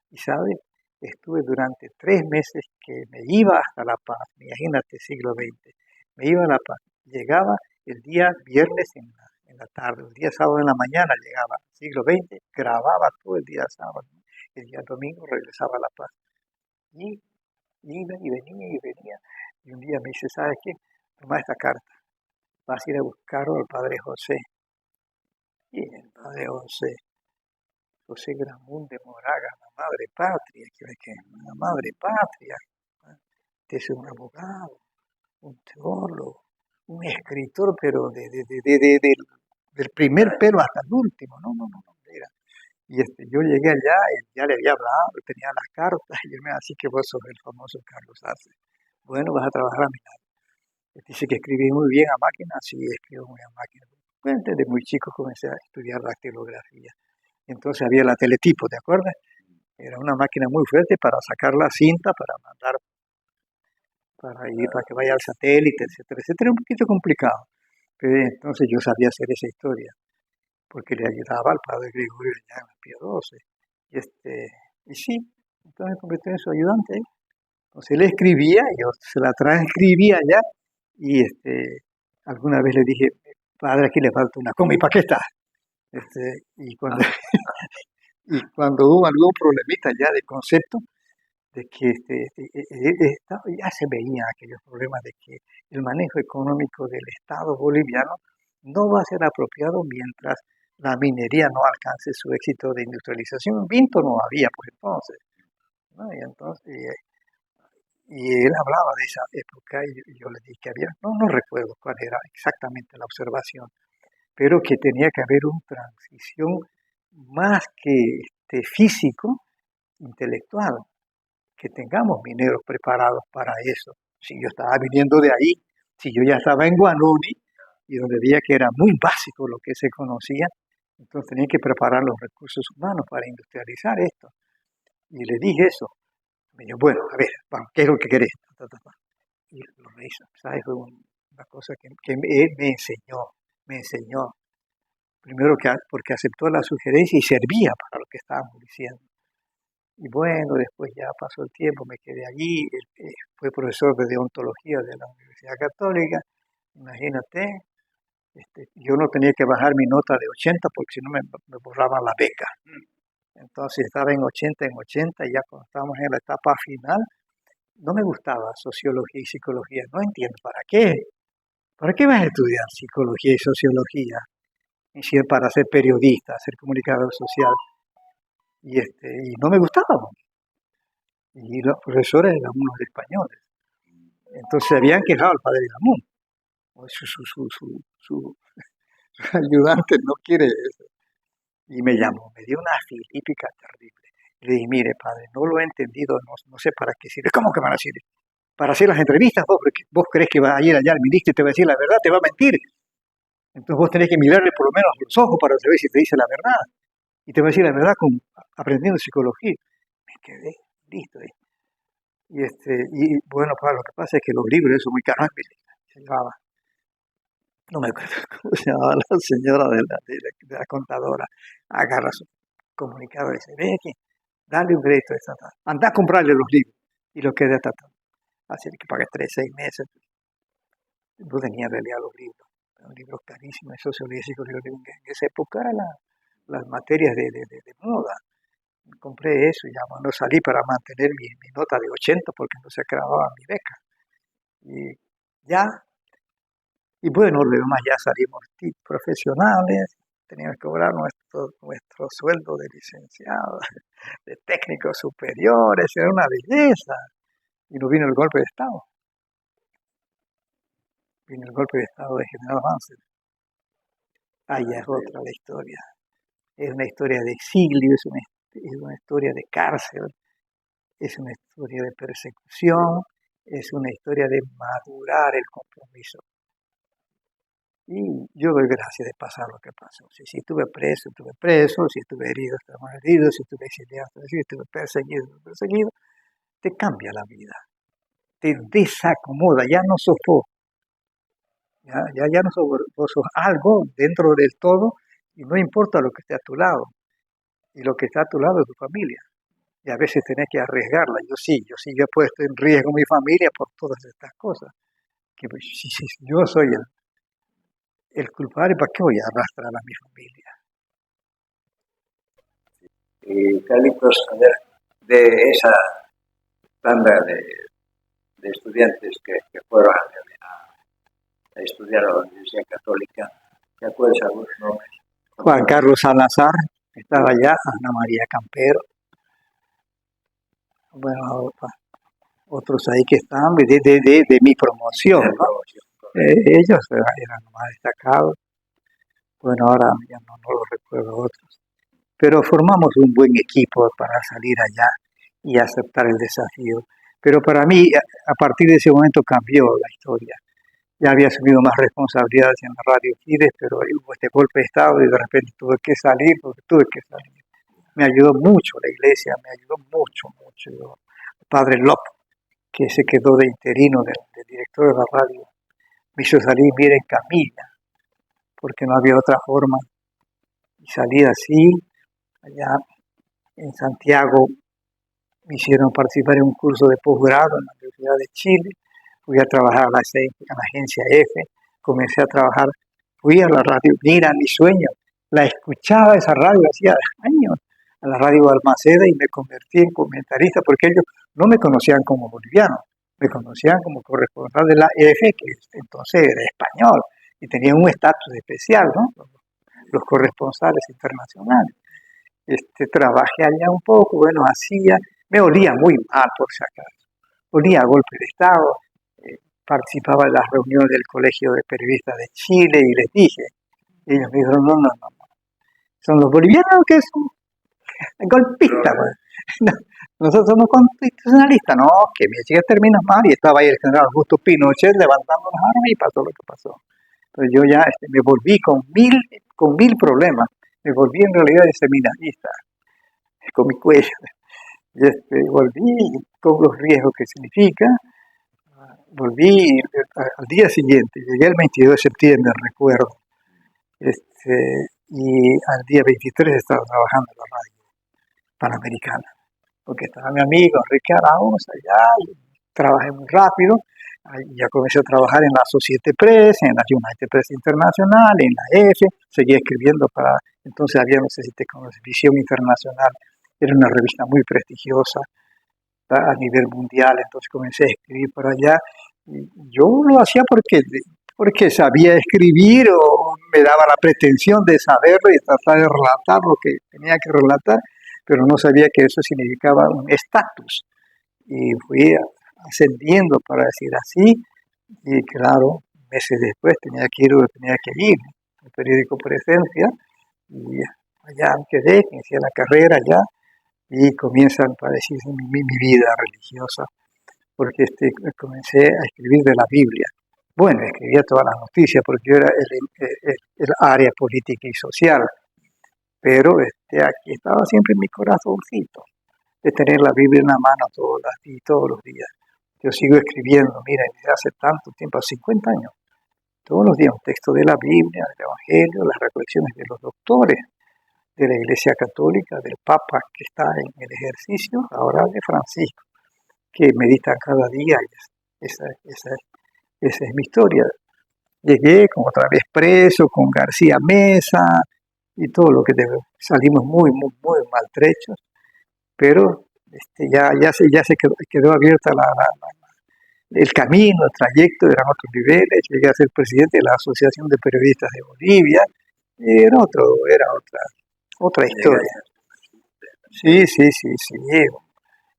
S2: Y ¿sabe? Estuve durante 3 meses que me iba hasta La Paz, imagínate, siglo XX. Me iba a La Paz, llegaba el día viernes en la tarde, el día sábado en la mañana llegaba, siglo XX, grababa todo el día sábado, el día domingo regresaba a La Paz. Y iba y venía, y un día me dice, ¿sabes qué? Toma esta carta, vas a ir a buscarlo al Padre José. Y el Padre José Gramún de Moraga, la madre patria, la madre patria, este es un abogado, un teólogo, un escritor, pero del primer pelo hasta el último, no, mira. Y yo llegué allá, ya le había hablado, tenía las cartas, y él me dijo, así que vos sos el famoso Carlos Arce. Bueno, vas a trabajar a mi lado. Dice que escribí muy bien a máquina, sí, escribo muy a máquina. Bueno, desde muy chico comencé a estudiar dactilografía. Entonces había la teletipo, ¿te acuerdas? Era una máquina muy fuerte para sacar la cinta, para mandar, para que vaya al satélite, etcétera, etcétera. Un poquito complicado. Pero entonces yo sabía hacer esa historia, porque le ayudaba al padre Gregorio allá en Pío XII. Y sí, entonces me convertí en su ayudante. Entonces él escribía, yo se la transcribía allá, y alguna vez le dije, padre, aquí le falta una coma, ¿y para qué está? Y cuando, y cuando hubo algún problemita ya de concepto, de que ya se veían aquellos problemas de que el manejo económico del Estado boliviano no va a ser apropiado mientras la minería no alcance su éxito de industrialización. Vinto no había por entonces, ¿no? Y él hablaba de esa época y yo le dije que había, no recuerdo cuál era exactamente la observación, pero que tenía que haber una transición más que físico, intelectual, que tengamos mineros preparados para eso. Si yo estaba viniendo de ahí, si yo ya estaba en Guanuni, y donde veía que era muy básico lo que se conocía, entonces tenía que preparar los recursos humanos para industrializar esto. Y le dije eso. Me dijo, bueno, a ver, vamos, ¿qué es lo que querés? Y lo hizo. ¿Sabes? Fue una cosa que él me enseñó. Primero porque aceptó la sugerencia y servía para lo que estábamos diciendo. Y bueno, después ya pasó el tiempo, me quedé allí, fue profesor de deontología de la Universidad Católica, imagínate, yo no tenía que bajar mi nota de 80 porque si no me borraban la beca. Entonces estaba en 80, y ya cuando estábamos en la etapa final, no me gustaba sociología y psicología, no entiendo para qué. ¿Para qué vas a estudiar psicología y sociología? Si es para ser periodista, ser comunicador social. Y no me gustaba. Y los profesores eran unos españoles. Entonces se habían quejado al padre Gamón. Su ayudante no quiere eso. Y me llamó, me dio una filípica terrible. Le dije, mire, padre, no lo he entendido, no sé para qué sirve. ¿Cómo que para sirve? Para hacer las entrevistas, vos crees que va a ir allá al ministro y te va a decir la verdad, te va a mentir. Entonces vos tenés que mirarle por lo menos a los ojos para saber si te dice la verdad. Y te va a decir la verdad aprendiendo psicología. Me quedé listo. Y bueno, lo que pasa es que los libros son muy caros. Se llevaba, no me acuerdo cómo se llamaba la señora de la contadora, agarra su comunicador y dice, ve aquí, dale un crédito a esta, anda a comprarle los libros. Y lo que de esta, así que pagué 6 meses. No tenía en realidad los libros, eran libros carísimos, de sociología y psicología. En esa época eran las materias de moda. Compré eso y ya no salí para mantener mi nota de 80 porque no se acababa mi beca. Y bueno, lo demás ya salimos profesionales, teníamos que cobrar nuestro sueldo de licenciado, de técnicos superiores, era una belleza. Y nos vino el golpe de Estado. Vino el golpe de Estado de General Banzer. Ya es otra la historia. Es una historia de exilio, es una historia de cárcel, es una historia de persecución, es una historia de madurar el compromiso. Y yo doy gracias de pasar lo que pasó. Si estuve preso, si estuve herido, si estuve exiliado, si estuve perseguido, te cambia la vida, te desacomoda, ya no sos vos, ya no sos vos, sos algo dentro del todo y no importa lo que esté a tu lado. Y lo que está a tu lado es tu familia. Y a veces tenés que arriesgarla. Yo sí he puesto en riesgo mi familia por todas estas cosas. Que si yo soy el culpable, ¿para qué voy a arrastrar a mi familia?
S1: Y Carlitos, a ver, de esa tanda de estudiantes que fueron a estudiar a la Universidad Católica, ¿te acuerdas algunos nombres?
S2: Juan Carlos Salazar, estaba allá, Ana María Campero, bueno, otros ahí que estaban de mi promoción, ¿no? Ellos eran más destacados. Bueno, ahora ya no los recuerdo otros. Pero formamos un buen equipo para salir allá y aceptar el desafío. Pero para mí, a partir de ese momento cambió la historia. Ya había asumido más responsabilidades en la Radio Fides, pero hubo este golpe de Estado y de repente tuve que salir porque tuve que salir. me ayudó mucho la iglesia, me ayudó mucho, mucho. El padre López, que se quedó de interino del director de la radio, me hizo salir, mira, en camilla, porque no había otra forma. Y salí así, allá en Santiago, me hicieron participar en un curso de posgrado en la Universidad de Chile, fui a trabajar a la agencia F, comencé a trabajar, fui a la radio, mira, mi sueño, la escuchaba esa radio hacía años, a la radio Balmaceda, y me convertí en comentarista, porque ellos no me conocían como boliviano, me conocían como corresponsal de la F, que entonces era español, y tenía un estatus especial, ¿no? Los corresponsales internacionales. Trabajé allá un poco, bueno, me olía muy mal, por si acaso, olía a golpe de Estado, participaba en las reuniones del Colegio de Periodistas de Chile, y les dije, y ellos me dijeron, no, son los bolivianos que son golpistas, no, nosotros somos constitucionalistas, no, que mi chica termina mal, y estaba ahí el general Augusto Pinochet levantando las armas y pasó lo que pasó. Entonces yo ya me volví con mil problemas, me volví en realidad de seminarista, con mi cuello, y volví con los riesgos que significa, volví al día siguiente, llegué el 22 de septiembre, recuerdo, y al día 23 estaba trabajando en la radio Panamericana, porque estaba mi amigo Enrique Arauz allá, y trabajé muy rápido, ya comencé a trabajar en la Societe Press, en la United Press Internacional, en la F, seguía escribiendo entonces había, no sé si te conoces, Visión Internacional, era una revista muy prestigiosa a nivel mundial, entonces comencé a escribir por allá, y yo lo hacía porque sabía escribir, o me daba la pretensión de saberlo y tratar de relatar lo que tenía que relatar, pero no sabía que eso significaba un estatus, y fui ascendiendo, para decir así, y claro, meses después tenía que ir donde tenía que ir, el periódico Presencia, y allá me quedé, inicié la carrera allá, y comienzan, para decir, mi vida religiosa, porque comencé a escribir de la Biblia. Bueno, escribía todas las noticias, porque yo era el área política y social, pero aquí estaba siempre en mi corazoncito, de tener la Biblia en la mano todos los días. Yo sigo escribiendo, mira, desde hace tanto tiempo, 50 años, todos los días un texto de la Biblia, del Evangelio, las reflexiones de los doctores de la Iglesia Católica, del Papa que está en el ejercicio, ahora de Francisco, que medita cada día. Esa es mi historia. Llegué como otra vez preso con García Mesa y todo lo que salimos muy, muy, muy maltrechos, pero ya se quedó abierta el camino, el trayecto, eran otros niveles. Llegué a ser presidente de la Asociación de Periodistas de Bolivia, era otra historia. Sí.
S1: ¿Qué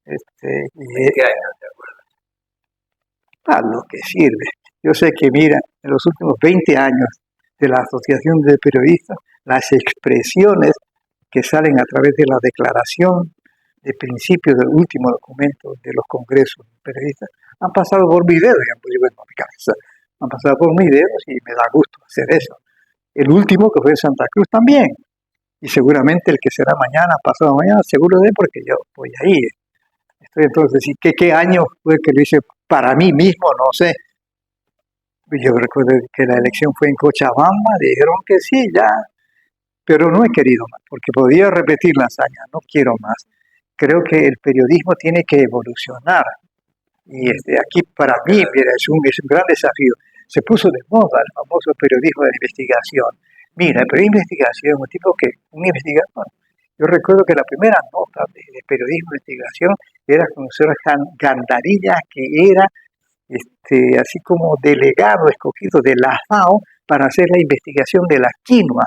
S1: año te acuerdas?
S2: Para lo que sirve. Yo sé que, mira, en los últimos 20 años de la Asociación de Periodistas, las expresiones que salen a través de la declaración de principios del último documento de los congresos de periodistas han pasado por mis dedos, han pasado por mis dedos, y me da gusto hacer eso. El último, que fue en Santa Cruz, también, y seguramente el que será mañana, pasado mañana, seguro de, porque yo voy a ir. Entonces, ¿qué año fue que lo hice para mí mismo? No sé. Yo recuerdo que la elección fue en Cochabamba, dijeron que sí, ya, pero no he querido más, porque podía repetir la hazaña, no quiero más. Creo que el periodismo tiene que evolucionar, y aquí para mí, mira, es un gran desafío. Se puso de moda el famoso periodismo de investigación. Mira, el periodismo de investigación, un investigador. Yo recuerdo que la primera nota de periodismo de investigación era con el señor Gandarilla, que era así como delegado escogido de la FAO para hacer la investigación de la quinoa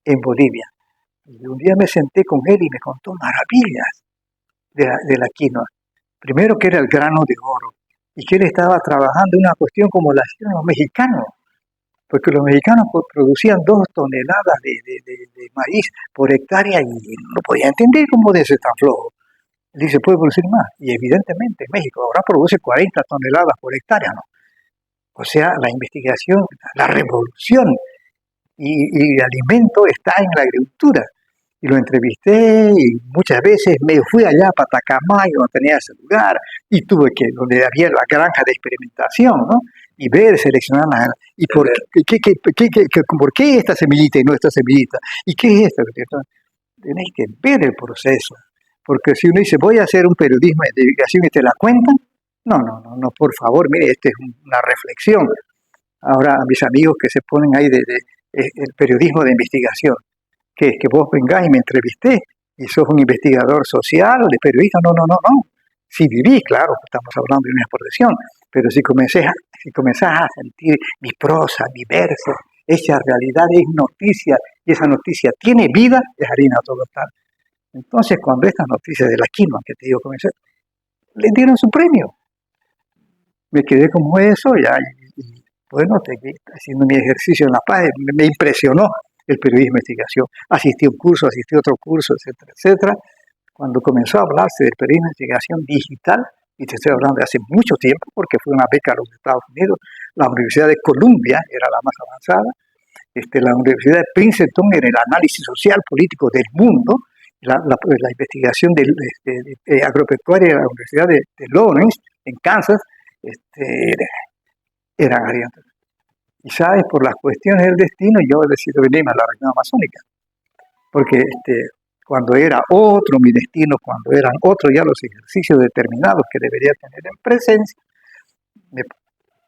S2: en Bolivia. Y un día me senté con él y me contó maravillas de la quinoa. Primero, que era el grano de oro, y que él estaba trabajando en una cuestión como la hicieron los mexicanos, porque los mexicanos producían 2 toneladas de maíz por hectárea, y no podía entender cómo de ser tan flojo. Él dice, puede producir más, y evidentemente México ahora produce 40 toneladas por hectárea, ¿no? O sea, la investigación, la revolución y el alimento está en la agricultura. Y lo entrevisté y muchas veces me fui allá para Tacamayo, no tenía ese lugar, y tuve que, donde había la granja de experimentación, ¿no? Y ver, seleccionar, y por qué esta semillita y no esta semillita, y qué es esto. Tenés que ver el proceso, porque si uno dice, voy a hacer un periodismo de investigación y te la cuentan, no, por favor, mire, esta es una reflexión. Ahora, a mis amigos que se ponen ahí el periodismo de investigación, que es que vos vengás y me entrevistés y sos un investigador social, de periodista, no. Si vivís, claro, estamos hablando de una profesión, pero si comenzás a sentir mi prosa, mi verso, esa realidad es noticia y esa noticia tiene vida, es harina total. Entonces, cuando estas noticias de la quinoa que te digo comencé, le dieron su premio. Me quedé como eso ya, y bueno, haciendo mi ejercicio en La Paz, me impresionó el periodismo de investigación. Asistí a un curso, asistí a otro curso, etcétera, etcétera. Cuando comenzó a hablarse del periodismo de investigación digital, y te estoy hablando de hace mucho tiempo, porque fue una beca a los Estados Unidos, la Universidad de Columbia era la más avanzada, la Universidad de Princeton era el análisis social político del mundo, la investigación agropecuaria de la Universidad de Lawrence, en Kansas, eran arianos. Y sabes, por las cuestiones del destino, yo decido venirme a la región amazónica, porque cuando era otro mi destino, cuando eran otros ya los ejercicios determinados que debería tener en presencia,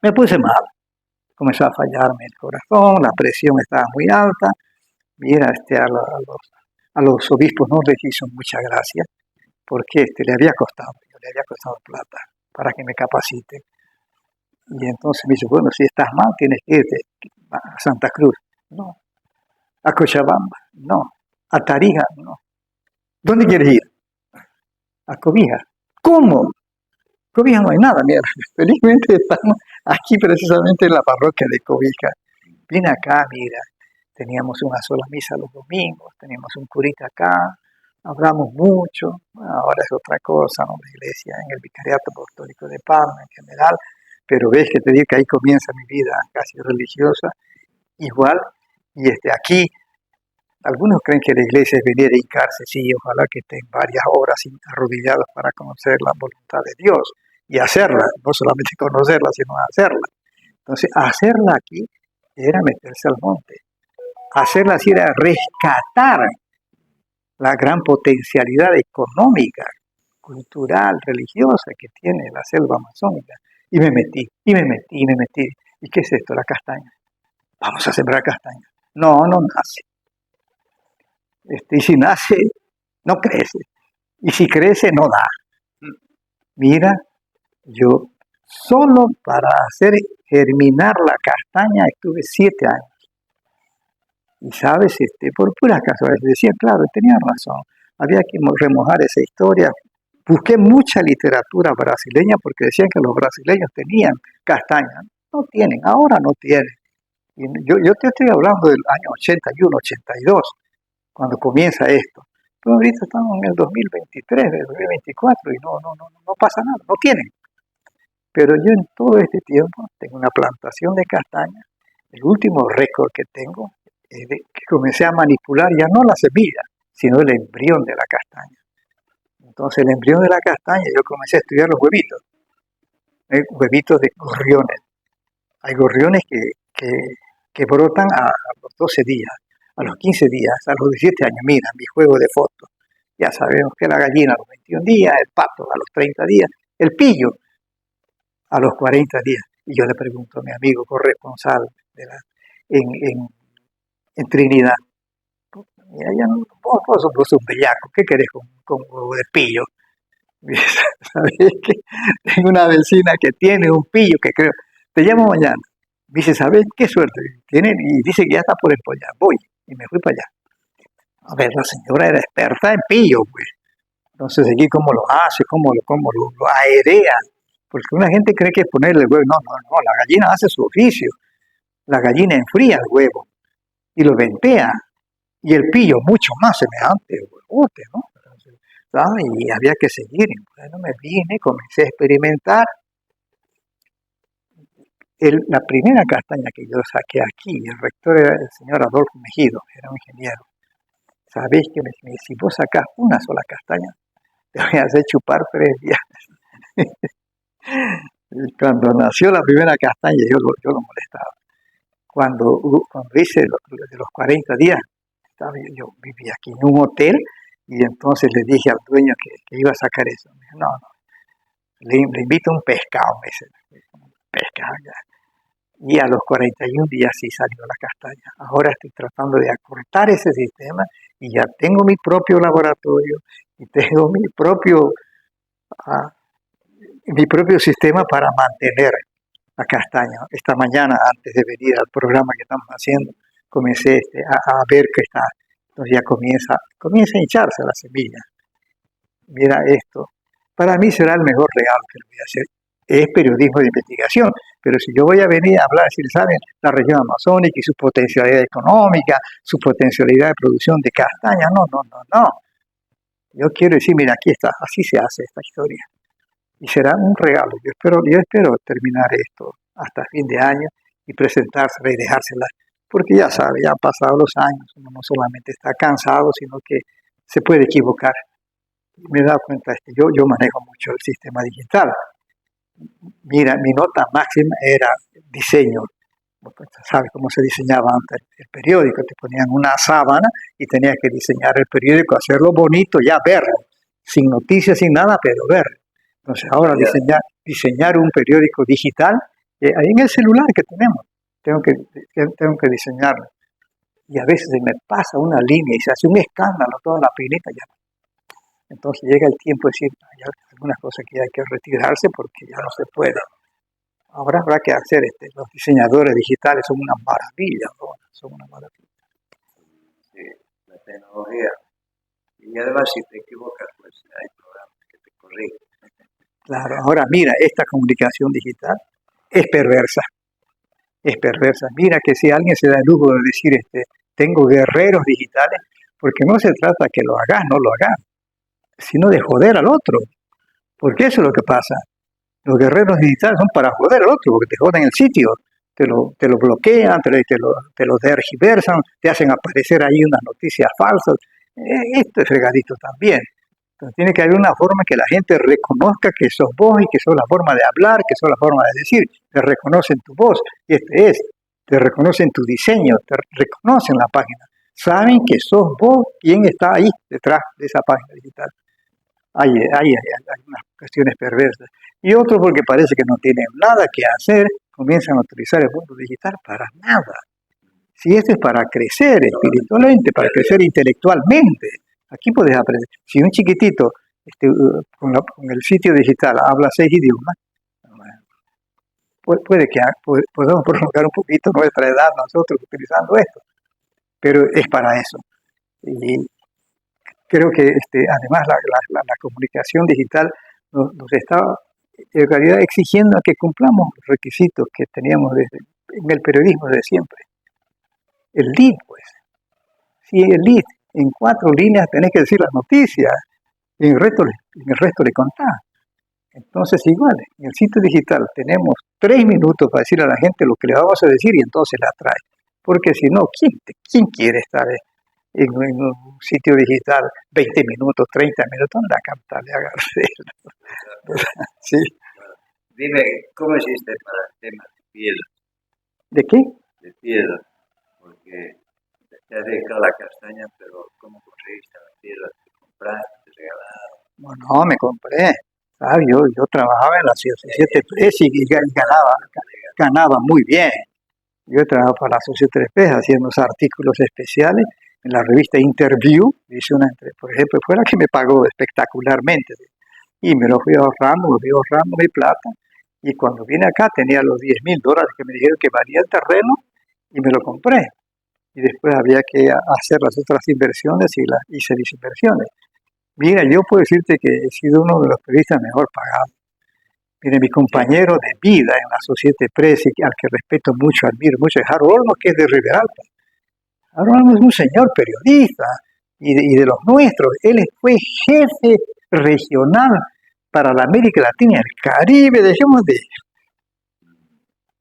S2: me puse mal. Comenzó a fallarme el corazón, la presión estaba muy alta. Mira, a los obispos no les hizo mucha gracia, porque le había costado plata para que me capacite. Y entonces me dice, bueno, si estás mal, tienes que irte a Santa Cruz. No. A Cochabamba. No. A Tarija. No. ¿Dónde quieres ir? A Cobija. ¿Cómo? Cobija no hay nada, mira. Felizmente estamos aquí precisamente en la parroquia de Cobija. Vine acá, mira. Teníamos una sola misa los domingos, teníamos un curita acá, hablamos mucho, ahora es otra cosa, ¿no? La iglesia en el Vicariato Apostólico de Palma en general, pero ves que te digo que ahí comienza mi vida casi religiosa, igual, y aquí, algunos creen que la iglesia es venir a hincarse, sí, ojalá que estén varias horas arrodillados para conocer la voluntad de Dios, y hacerla, no solamente conocerla, sino hacerla. Entonces, hacerla aquí era meterse al monte. Hacerla así era rescatar la gran potencialidad económica, cultural, religiosa que tiene la selva amazónica. Y me metí. ¿Y qué es esto? La castaña. Vamos a sembrar castaña. No nace. Y si nace, no crece. Y si crece, no da. Mira, yo solo para hacer germinar la castaña estuve 7 años. Y sabes, por puras casualidades, decía, claro, tenía razón, había que remojar esa historia. Busqué mucha literatura brasileña porque decían que los brasileños tenían castaña. No tienen, ahora no tienen. Y yo te estoy hablando del año 81, 82, cuando comienza esto. Pero ahorita estamos en el 2023, el 2024 y no pasa nada, no tienen. Pero yo en todo este tiempo tengo una plantación de castaña. El último récord que tengo que comencé a manipular ya no la semilla, sino el embrión de la castaña. Entonces el embrión de la castaña yo comencé a estudiar los huevitos, huevitos de gorriones. Hay gorriones que brotan a los 12 días, a los 15 días, a los 17 años. Mira, mi juego de fotos. Ya sabemos que la gallina a los 21 días, el pato a los 30 días, el pillo a los 40 días. Y yo le pregunto a mi amigo corresponsal en Trinidad, mira, ya no, vos sos un bellaco, ¿qué querés con huevo de pillo? ¿Sabes qué? Tengo una vecina que tiene un pillo que creo, te llamo mañana. Me dice, ¿sabes qué suerte tiene? Y dice que ya está por empollar. Voy, y me fui para allá. A ver, la señora era experta en pillo, pues. Entonces, aquí cómo lo hace, cómo lo aerea. Porque una gente cree que ponerle el huevo. No, la gallina hace su oficio. La gallina enfría el huevo y lo ventea. Y el pillo mucho más semejante al huevote, ¿no? Entonces, y había que seguir. Bueno, me vine, comencé a experimentar. La primera castaña que yo saqué aquí, el rector era el señor Adolfo Mejido, era un ingeniero. ¿sabés que si vos sacás una sola castaña, te voy a hacer chupar 3 días? Y cuando nació la primera castaña, yo lo molestaba. Cuando hice de los 40 días, yo vivía aquí en un hotel y entonces le dije al dueño que iba a sacar eso. Me dijo, no, le invito un pescado, me dice, pescado ya. Y a los 41 días sí salió la castaña. Ahora estoy tratando de acortar ese sistema y ya tengo mi propio laboratorio y tengo mi propio sistema para mantener la castaña. Esta mañana, antes de venir al programa que estamos haciendo, comencé a ver que está. Entonces ya comienza a hincharse la semilla. Mira esto. Para mí será el mejor regalo que le voy a hacer. Es periodismo de investigación, pero si yo voy a venir a hablar, si saben, la región amazónica y su potencialidad económica, su potencialidad de producción de castaña, no. Yo quiero decir, mira, aquí está, así se hace esta historia. Y será un regalo. Yo espero terminar esto hasta fin de año y presentársela y dejársela, porque ya sabe, ya han pasado los años, uno no solamente está cansado, sino que se puede equivocar. Me he dado cuenta que yo manejo mucho el sistema digital. Mira, mi nota máxima era diseño. ¿Sabes cómo se diseñaba antes el periódico? Te ponían una sábana y tenías que diseñar el periódico, hacerlo bonito, ya verlo, sin noticias, sin nada, pero verlo. Entonces ahora diseñar un periódico digital, ahí en el celular que tenemos, tengo que diseñarlo. Y a veces se me pasa una línea y se hace un escándalo, toda la pilita ya. Entonces llega el tiempo de decir, hay algunas cosas que hay que retirarse porque ya no se puede. Ahora habrá que hacer, los diseñadores digitales son una maravilla, ¿no? Son una maravilla.
S1: Sí, la tecnología. Y además si te equivocas, pues hay programas que te corrigen.
S2: Claro, ahora mira, esta comunicación digital es perversa. Es perversa. Mira que si alguien se da el lujo de decir, tengo guerreros digitales, porque no se trata que lo hagas, no lo hagas, sino de joder al otro. Porque eso es lo que pasa. Los guerreros digitales son para joder al otro, porque te joden el sitio, te lo bloquean, te lo tergiversan, te hacen aparecer ahí unas noticias falsas. Esto es fregadito también. Entonces tiene que haber una forma que la gente reconozca que sos vos y que sos la forma de hablar, que sos la forma de decir. Te reconocen tu voz, y te reconocen tu diseño, te reconocen la página. Saben que sos vos quien está ahí detrás de esa página digital. Hay unas cuestiones perversas. Y otros porque parece que no tienen nada que hacer, comienzan a utilizar el mundo digital para nada. Si esto es para crecer espiritualmente, para crecer intelectualmente, aquí puedes aprender. Si un chiquitito con el sitio digital habla 6 idiomas, puede que podamos prolongar un poquito nuestra edad nosotros utilizando esto, pero es para eso. Y creo que además la comunicación digital nos está en realidad exigiendo que cumplamos los requisitos que teníamos en el periodismo de siempre. El lead, pues. Si el lead, en 4 líneas tenés que decir las noticias, y en el resto le contás. Entonces igual, en el sitio digital tenemos 3 minutos para decir a la gente lo que le vamos a decir y entonces la trae. Porque si no, ¿quién quiere estar en un sitio digital 20 minutos, 30 minutos? Anda a cantarle, a agarrarse. Sí.
S1: Dime, ¿cómo hiciste para el tema de piedra?
S2: ¿De qué?
S1: De piedra, porque te has dedicado a la castaña, pero ¿cómo conseguiste la piedra? ¿Te compraste, te regalaron?
S2: Bueno, me compré. ¿Sabes? Yo trabajaba en la Société Presse y ganaba muy bien. Yo trabajaba para la Société Presse haciendo unos artículos especiales en la revista Interview. Hice por ejemplo, fue la que me pagó espectacularmente. Y me lo fui ahorrando mi plata. Y cuando vine acá tenía los $10,000 que me dijeron que valía el terreno y me lo compré. Y después había que hacer las otras inversiones y hice mis inversiones. Mira, yo puedo decirte que he sido uno de los periodistas mejor pagados. Mire, mi compañero de vida en la Société Presse, al que respeto mucho, admiro mucho, es Harold Olmos, que es de Riberalta. Harold Olmos es un señor periodista y de los nuestros. Él fue jefe regional para la América Latina y el Caribe, dejemos de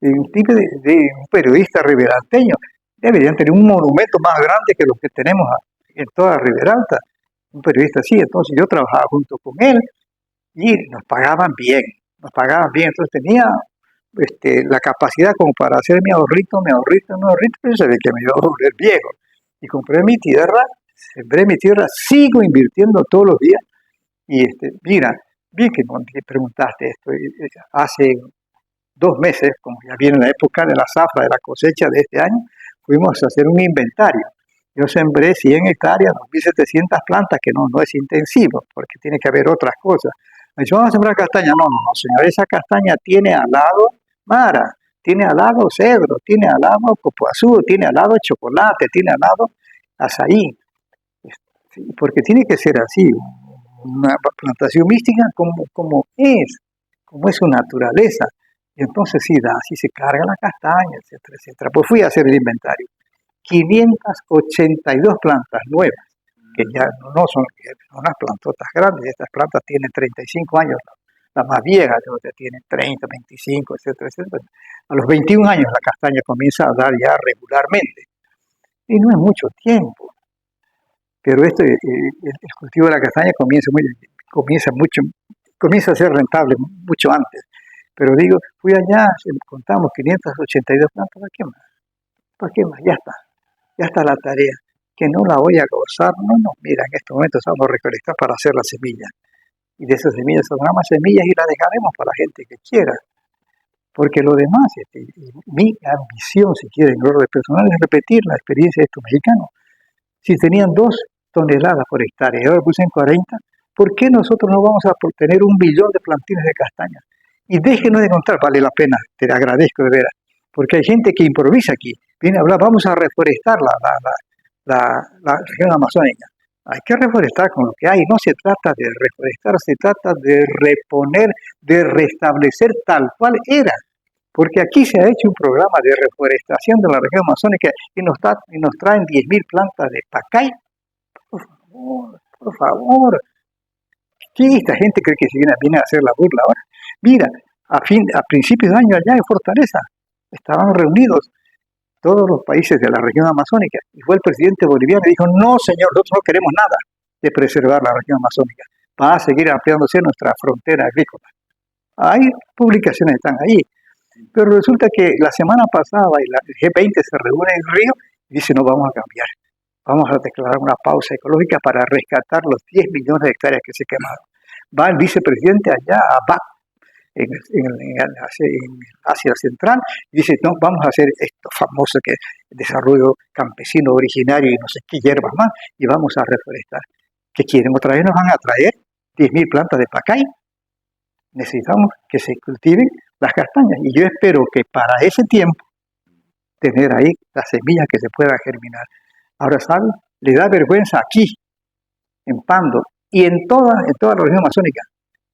S2: un tipo de un periodista riberalteño. Deberían tener un monumento más grande que los que tenemos en toda Ribera Alta, un periodista así. Entonces yo trabajaba junto con él y nos pagaban bien, entonces tenía la capacidad como para hacer mi ahorrito, pero se ve que me iba a volver viejo. Y compré mi tierra, sembré mi tierra, sigo invirtiendo todos los días. Y mira, bien que me preguntaste esto, hace 2 meses, como ya viene la época de la zafra, de la cosecha de este año, fuimos a hacer un inventario. Yo sembré 100 hectáreas, 2.700 plantas, que no es intensivo, porque tiene que haber otras cosas. Me dice, vamos a sembrar castaña. No, señor, esa castaña tiene al lado mara, tiene al lado cedro, tiene al lado copoazú, tiene al lado chocolate, tiene al lado azaí. Porque tiene que ser así, una plantación mística como es su naturaleza. Y entonces sí, así se carga la castaña, etcétera, etcétera. Pues fui a hacer el inventario. 582 plantas nuevas, que ya no son unas plantotas grandes. Estas plantas tienen 35 años, la más vieja tiene 30, 25, etcétera, etcétera. A los 21 años la castaña comienza a dar ya regularmente. Y no es mucho tiempo. Pero el cultivo de la castaña comienza a ser rentable mucho antes. Pero digo, fui allá, contamos 582 plantas, ¿para qué más? ¿Para qué más? Ya está la tarea. Que no la voy a gozar, mira, en estos momentos vamos a recolectar para hacer la semilla. Y de esas semillas tomamos semillas y las dejaremos para la gente que quiera. Porque lo demás, mi ambición, si quieren, en orden personal, es repetir la experiencia de estos mexicanos. Si tenían 2 toneladas por hectárea y ahora puse en 40, ¿por qué nosotros no vamos a tener 1 billón de plantines de castaña? Y déjenos de contar, vale la pena, te agradezco de veras, porque hay gente que improvisa aquí, viene a hablar, vamos a reforestar la región amazónica. Hay que reforestar con lo que hay, no se trata de reforestar, se trata de reponer, de restablecer tal cual era. Porque aquí se ha hecho un programa de reforestación de la región amazónica y nos traen 10.000 plantas de pacay. Por favor. ¿Qué esta gente cree que se viene a hacer la burla ahora? Mira, a principios de año allá en Fortaleza estaban reunidos todos los países de la región amazónica y fue el presidente boliviano y dijo, no señor, nosotros no queremos nada de preservar la región amazónica, va a seguir ampliándose nuestra frontera agrícola. Hay publicaciones que están ahí, pero resulta que la semana pasada la G20 se reúne en Río y dice, no, vamos a cambiar, vamos a declarar una pausa ecológica para rescatar los 10 millones de hectáreas que se quemaron. Va el vicepresidente allá a Baku, en Asia Central, y dice, no, vamos a hacer esto famoso que es desarrollo campesino originario y no sé qué hierbas más, y vamos a reforestar. ¿Qué quieren? ¿Otra vez nos van a traer 10.000 plantas de pacay? Necesitamos que se cultiven las castañas, y yo espero que para ese tiempo tener ahí las semillas que se puedan germinar. Ahora, ¿saben? Le da vergüenza aquí, en Pando, y en toda la región amazónica.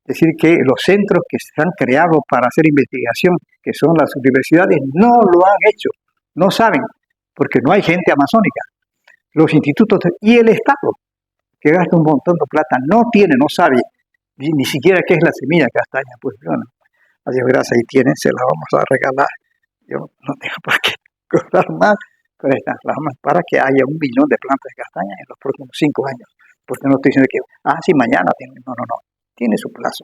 S2: Es decir, que los centros que se han creado para hacer investigación, que son las universidades, no lo han hecho, no saben, porque no hay gente amazónica. Los institutos y el Estado, que gasta un montón de plata, no sabe ni siquiera qué es la semilla castaña. Pues bueno, adiós, gracias, ahí tienen, se la vamos a regalar. Yo no tengo por qué cobrar más, pero estas para que haya 1 billón de plantas de castaña en los próximos 5 años. Porque no estoy diciendo que, sí, mañana tiene, no. Tiene su plazo.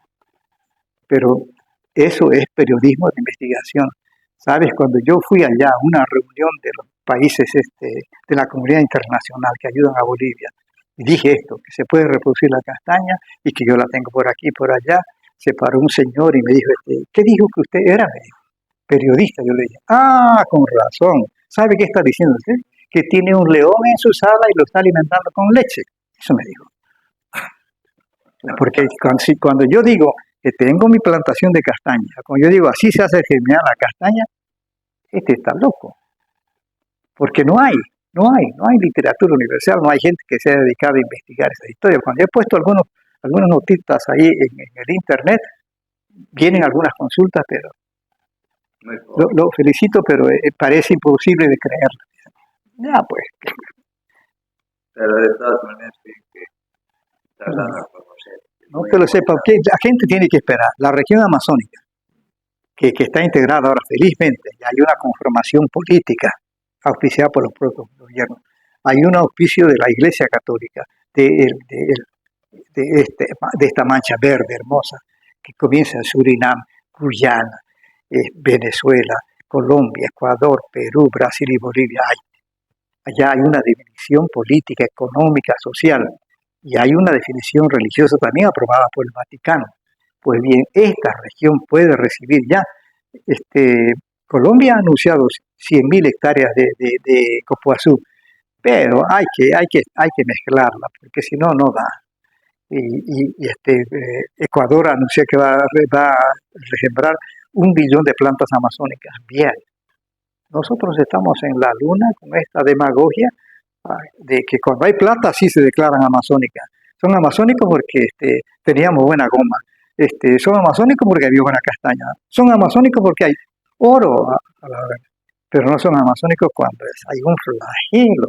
S2: Pero eso es periodismo de investigación. ¿Sabes? Cuando yo fui allá a una reunión de los países de la comunidad internacional que ayudan a Bolivia, y dije esto, que se puede reproducir la castaña y que yo la tengo por aquí, por allá, se paró un señor y me dijo, ¿qué dijo que usted era? Me dijo, periodista. Yo le dije, con razón. ¿Sabe qué está diciendo usted? Que tiene un león en su sala y lo está alimentando con leche. Eso me dijo. Porque cuando yo digo que tengo mi plantación de castaña, cuando yo digo así se hace germinar la castaña, está loco. Porque no hay literatura universal, no hay gente que se haya dedicado a investigar esa historia. Cuando yo he puesto algunas notitas ahí en el internet, vienen algunas consultas, pero lo felicito, pero parece imposible de creer. Ya pues.
S1: Pero de todas maneras, que estás dando a conocer.
S2: No que lo sepa, que la gente tiene que esperar. La región amazónica, que está integrada ahora felizmente, y hay una conformación política auspiciada por los propios gobiernos. hay un auspicio de la Iglesia Católica, de esta mancha verde hermosa, que comienza en Surinam, Guyana, Venezuela, Colombia, Ecuador, Perú, Brasil y Bolivia. Allá hay una definición política, económica, social, y hay una definición religiosa también aprobada por el Vaticano. Pues bien, esta región puede recibir ya, Colombia ha anunciado 100.000 hectáreas de copoazú, pero hay que mezclarla, porque si no, no da. Ecuador anunció que va a resembrar 1 billón de plantas amazónicas. Bien, nosotros estamos en la luna con esta demagogia de que cuando hay plata sí se declaran amazónicas. Son amazónicos porque teníamos buena goma. Son amazónicos porque había buena castaña. Son amazónicos porque hay oro pero no son amazónicos cuando hay un flagelo.